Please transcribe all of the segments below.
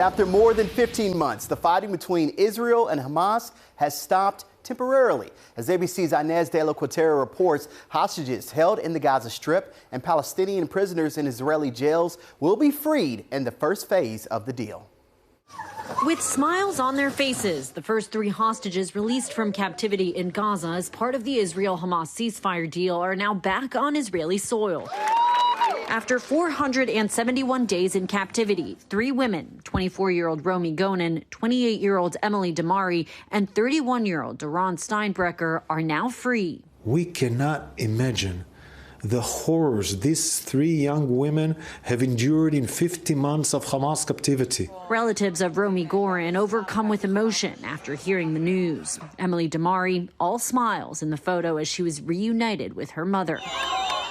After more than 15 months, the fighting between Israel and Hamas has stopped temporarily. As ABC's Inez de la Cuatera reports, hostages held in the Gaza Strip and Palestinian prisoners in Israeli jails will be freed in the first phase of the deal. With smiles on their faces, the first 3 hostages released from captivity in Gaza as part of the Israel-Hamas ceasefire deal are now back on Israeli soil. After 471 days in captivity, 3 women, 24-year-old Romy Gonen, 28-year-old Emily Damari, and 31-year-old Doron Steinbrecher are now free. We cannot imagine the horrors these 3 young women have endured in 50 months of Hamas captivity. Relatives of Romy Goren overcome with emotion after hearing the news. Emily Damari, all smiles in the photo as she was reunited with her mother.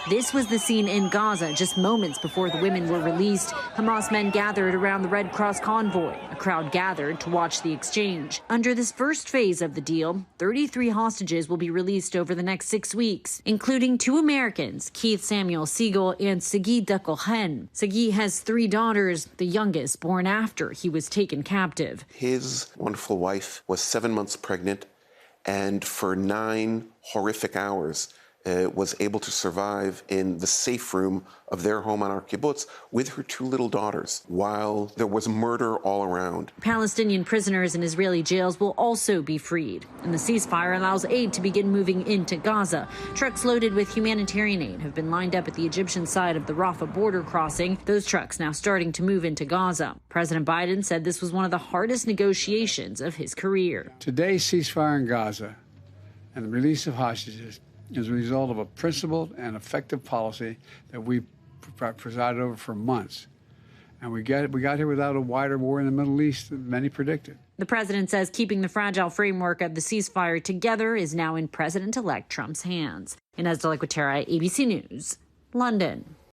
This was the scene in Gaza just moments before the women were released. Hamas men gathered around the Red Cross convoy. A crowd gathered to watch the exchange. Under this first phase of the deal, 33 hostages will be released over the next 6 weeks, including 2 Americans, Keith Samuel Siegel and Sagi Dekohen. Sagi has 3 daughters, the youngest born after he was taken captive. His wonderful wife was 7 months pregnant, and for 9 horrific hours, was able to survive in the safe room of their home on our kibbutz with her 2 little daughters, while there was murder all around. Palestinian prisoners in Israeli jails will also be freed, and the ceasefire allows aid to begin moving into Gaza. Trucks loaded with humanitarian aid have been lined up at the Egyptian side of the Rafah border crossing. Those trucks now starting to move into Gaza. President Biden said this was one of the hardest negotiations of his career. Today's ceasefire in Gaza and the release of hostages is a result of a principled and effective policy that we presided over for months. And we got here without a wider war in the Middle East than many predicted. The president says keeping the fragile framework of the ceasefire together is now in President-elect Trump's hands. Inez de la Cuatera, ABC News, London.